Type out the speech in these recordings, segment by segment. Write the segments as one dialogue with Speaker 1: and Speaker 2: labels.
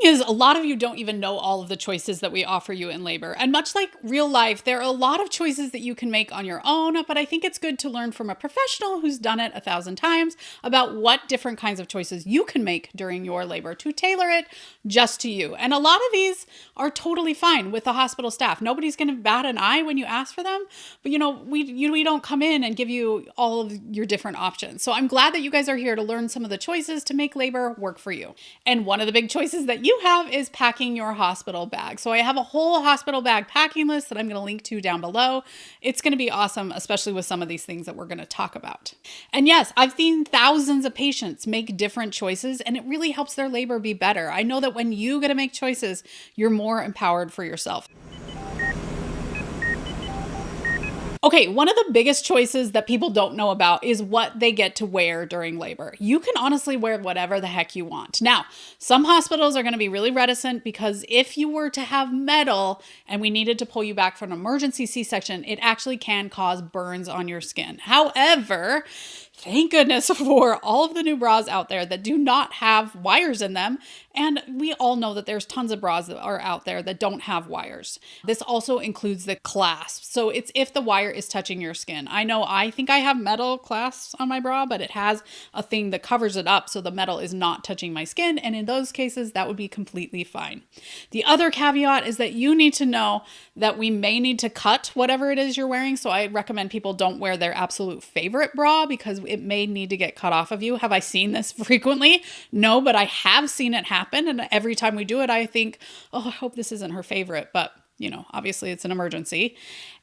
Speaker 1: is, a lot of you don't even know all of the choices that we offer you in labor. And much like real life, there are a lot of choices that you can make on your own, but I think it's good to learn from a professional who's done it 1,000 times about what different kinds of choices you can make during your labor to tailor it just to you. And a lot of these are totally fine with the hospital staff. Nobody's going to bat an eye when you ask for them, but we don't come in and give you all of your different options. So I'm glad that you guys are here to learn some of the choices to make labor work for you. And one of the big choices that you have is packing your hospital bag. So I have a whole hospital bag packing list that I'm going to link to down below. It's going to be awesome, especially with some of these things that we're going to talk about. And yes, I've seen thousands of patients make different choices, and it really helps their labor be better. I know that when you get to make choices, you're more empowered for yourself. Okay, one of the biggest choices that people don't know about is what they get to wear during labor. You can honestly wear whatever the heck you want. Now, some hospitals are going to be really reticent because if you were to have metal and we needed to pull you back for an emergency C-section, it actually can cause burns on your skin. However, thank goodness for all of the new bras out there that do not have wires in them. And we all know that there's tons of bras that are out there that don't have wires. This also includes the clasp. So it's if the wire is touching your skin. I think I have metal clasps on my bra, but it has a thing that covers it up so the metal is not touching my skin. And in those cases, that would be completely fine. The other caveat is that you need to know that we may need to cut whatever it is you're wearing. So I recommend people don't wear their absolute favorite bra because it may need to get cut off of you. Have I seen this frequently? No, but I have seen it happen. And every time we do it, I think, oh, I hope this isn't her favorite. But, obviously it's an emergency.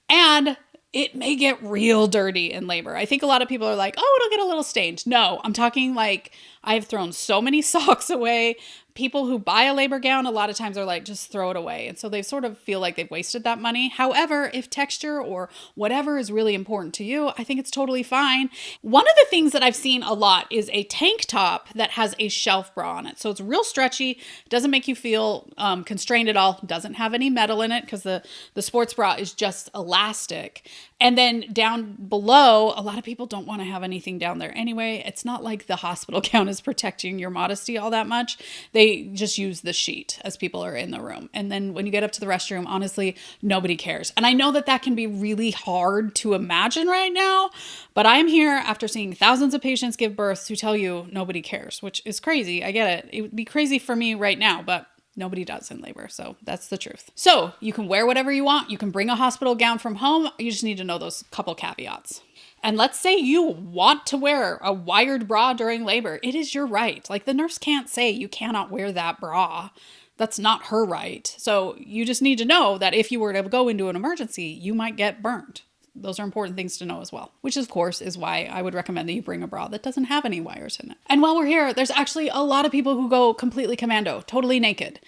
Speaker 1: And it may get real dirty in labor. I think a lot of people are like, oh, it'll get a little stained. No, I'm talking like I've thrown so many socks away. People who buy a labor gown, a lot of times are like, just throw it away. And so they sort of feel like they've wasted that money. However, if texture or whatever is really important to you, I think it's totally fine. One of the things that I've seen a lot is a tank top that has a shelf bra on it. So it's real stretchy, doesn't make you feel constrained at all, doesn't have any metal in it because the sports bra is just elastic. And then down below, a lot of people don't want to have anything down there anyway. It's not like the hospital gown is protecting your modesty all that much. They just use the sheet as people are in the room. And then when you get up to the restroom, honestly, nobody cares. And I know that that can be really hard to imagine right now, but I'm here after seeing thousands of patients give birth to tell you nobody cares, which is crazy. I get it. It would be crazy for me right now, but nobody does in labor. So that's the truth. So you can wear whatever you want. You can bring a hospital gown from home. You just need to know those couple caveats. And let's say you want to wear a wired bra during labor. It is your right. Like the nurse can't say you cannot wear that bra. That's not her right. So you just need to know that if you were to go into an emergency, you might get burned. Those are important things to know as well, which of course is why I would recommend that you bring a bra that doesn't have any wires in it. And while we're here, there's actually a lot of people who go completely commando, totally naked.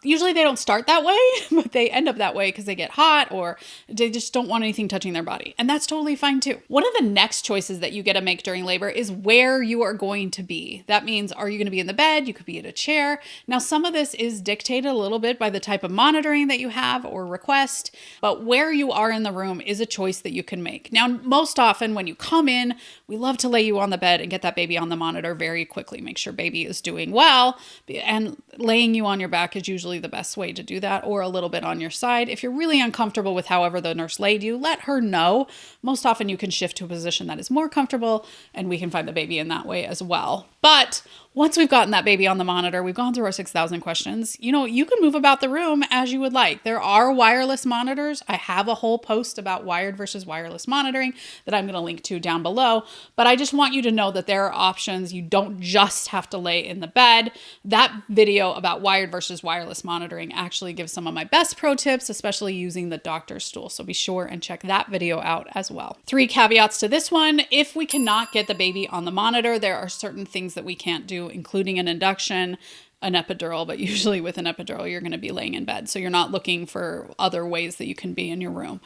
Speaker 1: Usually they don't start that way, but they end up that way because they get hot or they just don't want anything touching their body. And that's totally fine too. One of the next choices that you get to make during labor is where you are going to be. That means, are you going to be in the bed? You could be in a chair. Now, some of this is dictated a little bit by the type of monitoring that you have or request, but where you are in the room is a choice that you can make. Now, most often when you come in, we love to lay you on the bed and get that baby on the monitor very quickly. Make sure baby is doing well, and laying you on your back is usually the best way to do that, or a little bit on your side. If you're really uncomfortable with however the nurse laid you, let her know. Most often you can shift to a position that is more comfortable and we can find the baby in that way as well. But once we've gotten that baby on the monitor, we've gone through our 6,000 questions, you can move about the room as you would like. There are wireless monitors. I have a whole post about wired versus wireless monitoring that I'm going to link to down below. But I just want you to know that there are options. You don't just have to lay in the bed. That video about wired versus wireless monitoring actually gives some of my best pro tips, especially using the doctor's stool. So be sure and check that video out as well. 3 caveats to this one. If we cannot get the baby on the monitor, there are certain things that we can't do, including an induction, an epidural, but usually with an epidural, you're going to be laying in bed. So you're not looking for other ways that you can be in your room.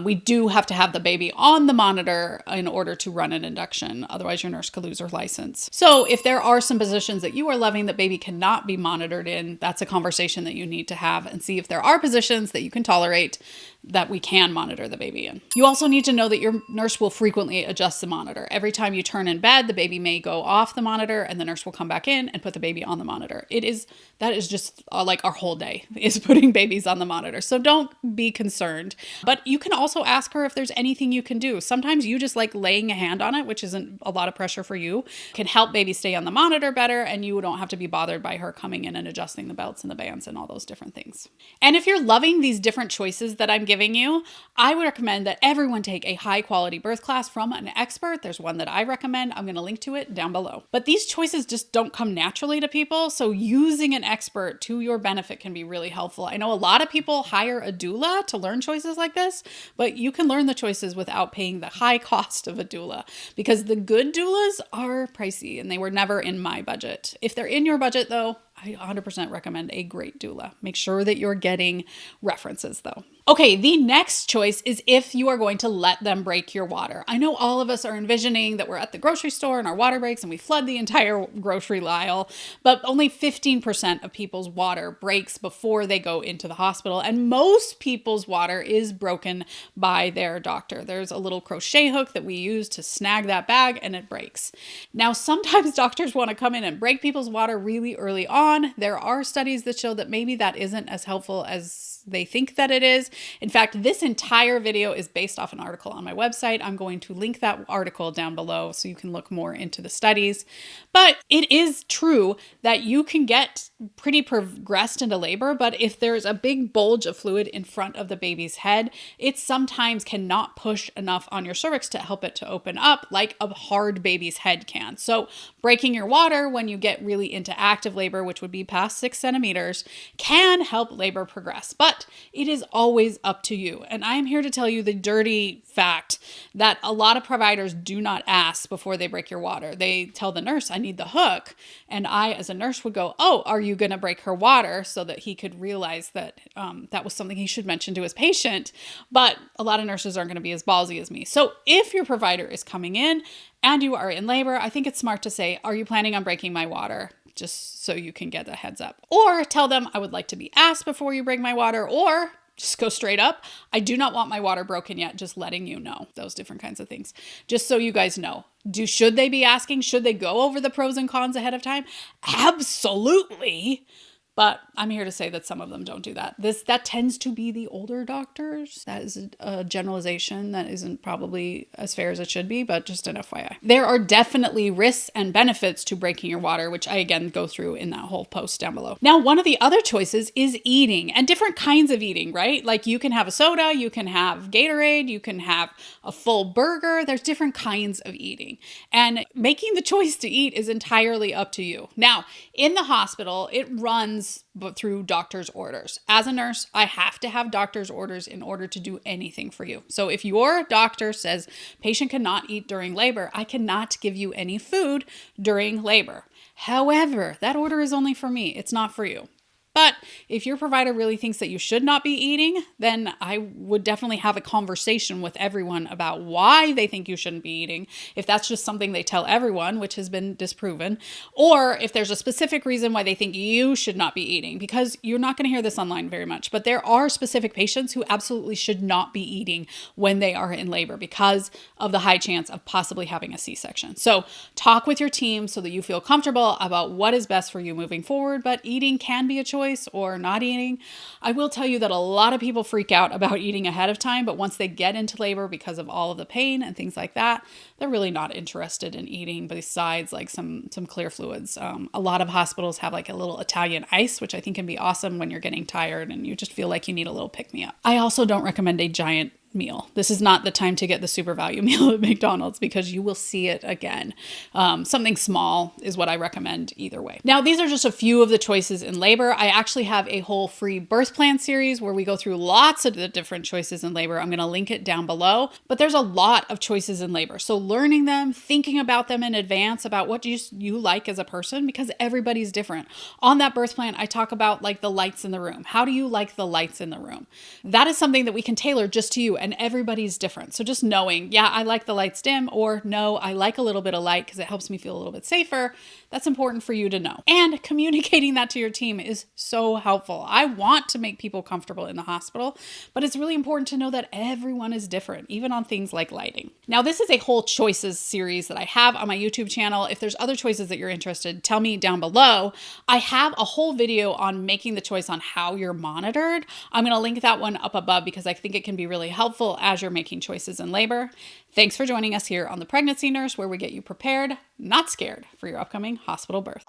Speaker 1: We do have to have the baby on the monitor in order to run an induction. Otherwise, your nurse could lose her license. So if there are some positions that you are loving that baby cannot be monitored in, that's a conversation that you need to have and see if there are positions that you can tolerate that we can monitor the baby in. You also need to know that your nurse will frequently adjust the monitor. Every time you turn in bed, the baby may go off the monitor and the nurse will come back in and put the baby on the monitor. monitor. That is just like our whole day is putting babies on the monitor. So don't be concerned. But you can also ask her if there's anything you can do. Sometimes you just like laying a hand on it, which isn't a lot of pressure for you, can help baby stay on the monitor better, and you don't have to be bothered by her coming in and adjusting the belts and the bands and all those different things. And if you're loving these different choices that I'm giving you, I would recommend that everyone take a high quality birth class from an expert. There's one that I recommend. I'm going to link to it down below. But these choices just don't come naturally to people. So using an expert to your benefit can be really helpful. I know a lot of people hire a doula to learn choices like this, but you can learn the choices without paying the high cost of a doula, because the good doulas are pricey and they were never in my budget. If they're in your budget though, I 100% recommend a great doula. Make sure that you're getting references though. Okay, the next choice is if you are going to let them break your water. I know all of us are envisioning that we're at the grocery store and our water breaks and we flood the entire grocery aisle, but only 15% of people's water breaks before they go into the hospital. And most people's water is broken by their doctor. There's a little crochet hook that we use to snag that bag and it breaks. Now, sometimes doctors want to come in and break people's water really early on. There are studies that show that maybe that isn't as helpful as they think that it is. In fact, this entire video is based off an article on my website. I'm going to link that article down below so you can look more into the studies. But it is true that you can get pretty progressed into labor, but if there's a big bulge of fluid in front of the baby's head, it sometimes cannot push enough on your cervix to help it to open up like a hard baby's head can. So breaking your water when you get really into active labor, which would be past 6 centimeters, can help labor progress. But it is always up to you. And I am here to tell you the dirty fact that a lot of providers do not ask before they break your water. They tell the nurse, I need the hook. And I, as a nurse, would go, oh, are you going to break her water? So that he could realize that that was something he should mention to his patient. But a lot of nurses aren't going to be as ballsy as me. So if your provider is coming in and you are in labor, I think it's smart to say, are you planning on breaking my water? Just so you can get a heads up. Or tell them, I would like to be asked before you break my water, or just go straight up, I do not want my water broken yet, just letting you know. Those different kinds of things. Just so you guys know. Should they be asking? Should they go over the pros and cons ahead of time? Absolutely. But I'm here to say that some of them don't do that. That tends to be the older doctors. That is a generalization that isn't probably as fair as it should be, but just an FYI. There are definitely risks and benefits to breaking your water, which I again go through in that whole post down below. Now, one of the other choices is eating, and different kinds of eating, right? Like you can have a soda, you can have Gatorade, you can have a full burger. There's different kinds of eating. And making the choice to eat is entirely up to you. Now, in the hospital, it runs through doctor's orders. As a nurse, I have to have doctor's orders in order to do anything for you. So if your doctor says patient cannot eat during labor, I cannot give you any food during labor. However, that order is only for me. It's not for you. But if your provider really thinks that you should not be eating, then I would definitely have a conversation with everyone about why they think you shouldn't be eating. If that's just something they tell everyone, which has been disproven, or if there's a specific reason why they think you should not be eating, because you're not going to hear this online very much, but there are specific patients who absolutely should not be eating when they are in labor because of the high chance of possibly having a C-section. So talk with your team so that you feel comfortable about what is best for you moving forward, but eating can be a choice or not eating. I will tell you that a lot of people freak out about eating ahead of time, but once they get into labor because of all of the pain and things like that, they're really not interested in eating besides like some clear fluids. A lot of hospitals have like a little Italian ice, which I think can be awesome when you're getting tired and you just feel like you need a little pick-me-up. I also don't recommend a giant meal. This is not the time to get the super value meal at McDonald's because you will see it again. Something small is what I recommend either way. Now, these are just a few of the choices in labor. I actually have a whole free birth plan series where we go through lots of the different choices in labor. I'm going to link it down below, but there's a lot of choices in labor. So learning them, thinking about them in advance about what you like as a person, because everybody's different. On that birth plan, I talk about like the lights in the room. How do you like the lights in the room? That is something that we can tailor just to you. and everybody's different. So just knowing, yeah, I like the lights dim, or no, I like a little bit of light because it helps me feel a little bit safer. That's important for you to know. And communicating that to your team is so helpful. I want to make people comfortable in the hospital, but it's really important to know that everyone is different, even on things like lighting. Now, this is a whole choices series that I have on my YouTube channel. If there's other choices that you're interested, tell me down below. I have a whole video on making the choice on how you're monitored. I'm going to link that one up above because I think it can be really helpful as you're making choices in labor. Thanks for joining us here on The Pregnancy Nurse, where we get you prepared, not scared, for your upcoming hospital birth.